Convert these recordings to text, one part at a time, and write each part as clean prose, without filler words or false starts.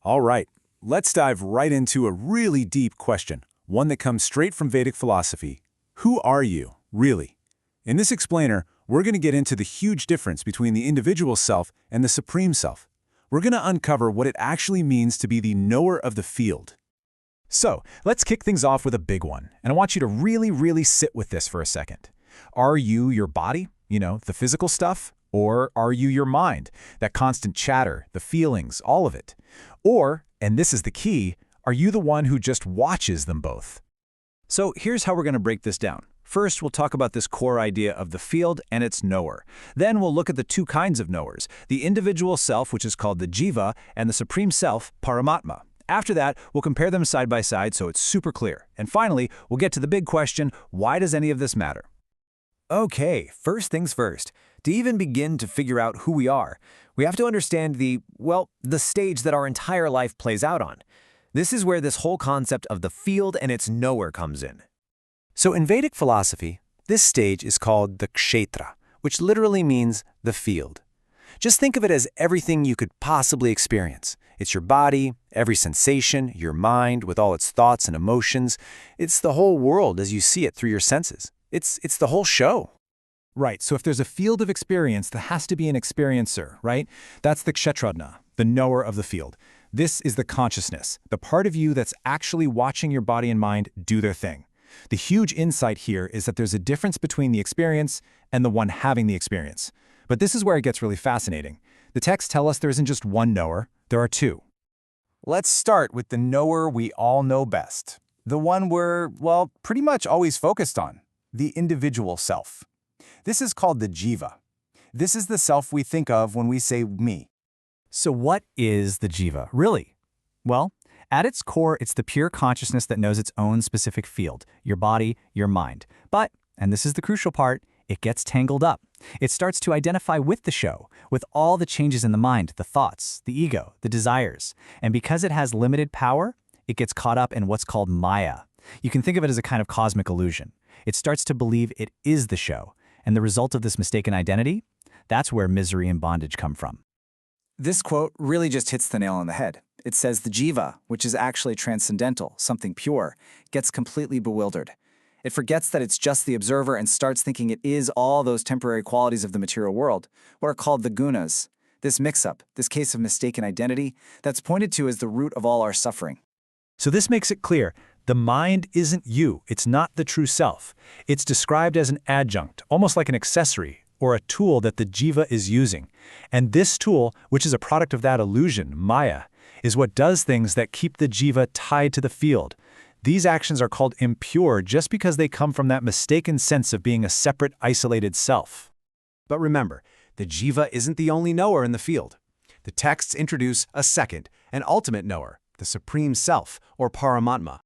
All right, let's dive right into a really deep question, one that comes straight from Vedic philosophy. Who are you, really? In this explainer, we're going to get into the huge difference between the individual self and the supreme self. We're going to uncover what it actually means to be the knower of the field. So, let's kick things off with a big one, and I want you to really sit with this for a second. Are you your body, the physical stuff? Or are you your mind, that constant chatter, the feelings, all of it? Or, and this is the key, are you the one who just watches them both? So here's how we're going to break this down. First, we'll talk about this core idea of the field and its knower. Then we'll look at the two kinds of knowers, the individual self, which is called the jiva, and the supreme self, Paramatma. After that, we'll compare them side by side so it's super clear. And finally, we'll get to the big question, why does any of this matter? Okay, first things first. To even begin to figure out who we are, we have to understand the stage that our entire life plays out on. This is where this whole concept of the field and its knower comes in. So in Vedic philosophy, this stage is called the kshetra, which literally means the field. Just think of it as everything you could possibly experience. It's your body, every sensation, your mind with all its thoughts and emotions. It's the whole world as you see it through your senses. It's the whole show. Right, so if there's a field of experience, there has to be an experiencer, right? That's the kshetradna, the knower of the field. This is the consciousness, the part of you that's actually watching your body and mind do their thing. The huge insight here is that there's a difference between the experience and the one having the experience. But this is where it gets really fascinating. The texts tell us there isn't just one knower, there are two. Let's start with the knower we all know best. The one we're, pretty much always focused on, the individual self. This is called the jiva. This is the self we think of when we say me. So what is the jiva, really? Well, at its core, it's the pure consciousness that knows its own specific field, your body, your mind. But, and this is the crucial part, it gets tangled up. It starts to identify with the show, with all the changes in the mind, the thoughts, the ego, the desires. And because it has limited power, it gets caught up in what's called maya. You can think of it as a kind of cosmic illusion. It starts to believe it is the show. And the result of this mistaken identity? That's where misery and bondage come from. This quote really just hits the nail on the head. It says the jiva, which is actually transcendental, something pure, gets completely bewildered. It forgets that it's just the observer and starts thinking it is all those temporary qualities of the material world, what are called the gunas. This mix-up, this case of mistaken identity, that's pointed to as the root of all our suffering. So this makes it clear. The mind isn't you, it's not the true self. It's described as an adjunct, almost like an accessory, or a tool that the jiva is using. And this tool, which is a product of that illusion, maya, is what does things that keep the jiva tied to the field. These actions are called impure just because they come from that mistaken sense of being a separate, isolated self. But remember, the jiva isn't the only knower in the field. The texts introduce a second, an ultimate knower, the supreme self, or Paramatma.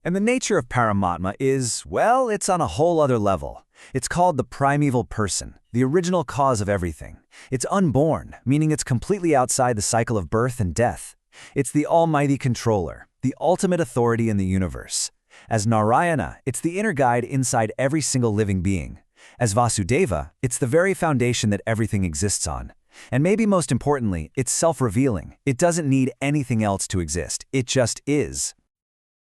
And the nature of Paramatma is, it's on a whole other level. It's called the primeval person, the original cause of everything. It's unborn, meaning it's completely outside the cycle of birth and death. It's the almighty controller, the ultimate authority in the universe. As Narayana, it's the inner guide inside every single living being. As Vasudeva, it's the very foundation that everything exists on. And maybe most importantly, it's self-revealing. It doesn't need anything else to exist. It just is.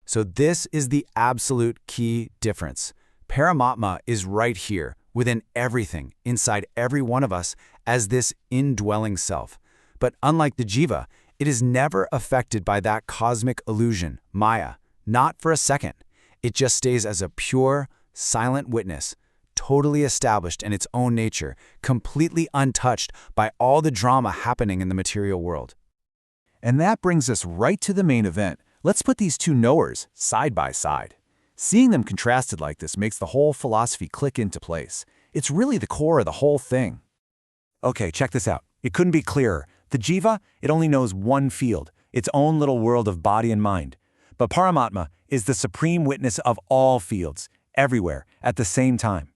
So this is the absolute key difference. Paramatma is right here, within everything, inside every one of us, as this indwelling self. But unlike the jiva, it is never affected by that cosmic illusion, maya, not for a second. It just stays as a pure, silent witness, totally established in its own nature, completely untouched by all the drama happening in the material world. And that brings us right to the main event. Let's put these two knowers side by side. Seeing them contrasted like this makes the whole philosophy click into place. It's really the core of the whole thing. Okay, check this out. It couldn't be clearer. The jiva, it only knows one field, its own little world of body and mind. But Paramatma is the supreme witness of all fields, everywhere, at the same time.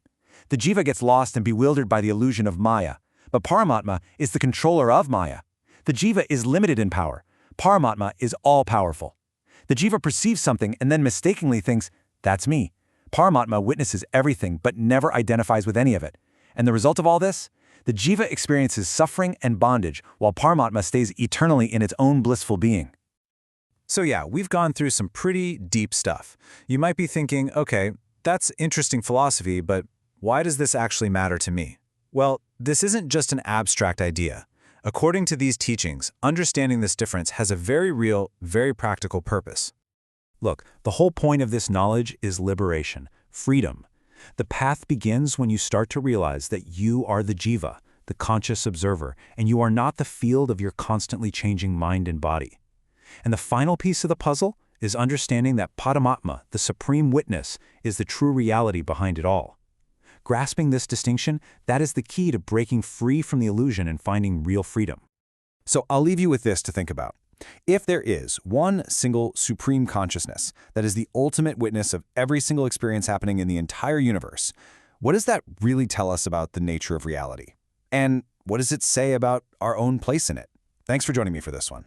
The jiva gets lost and bewildered by the illusion of maya, but Paramatma is the controller of maya. The jiva is limited in power. Paramatma is all-powerful. The jiva perceives something and then mistakenly thinks, that's me. Paramatma witnesses everything but never identifies with any of it. And the result of all this? The jiva experiences suffering and bondage while Paramatma stays eternally in its own blissful being. So yeah, we've gone through some pretty deep stuff. You might be thinking, okay, that's interesting philosophy, but why does this actually matter to me? Well, this isn't just an abstract idea. According to these teachings, understanding this difference has a very real, very practical purpose. Look, the whole point of this knowledge is liberation, freedom. The path begins when you start to realize that you are the jiva, the conscious observer, and you are not the field of your constantly changing mind and body. And the final piece of the puzzle is understanding that Paramatma, the supreme witness, is the true reality behind it all. Grasping this distinction, that is the key to breaking free from the illusion and finding real freedom. So I'll leave you with this to think about. If there is one single supreme consciousness that is the ultimate witness of every single experience happening in the entire universe, what does that really tell us about the nature of reality? And what does it say about our own place in it? Thanks for joining me for this one.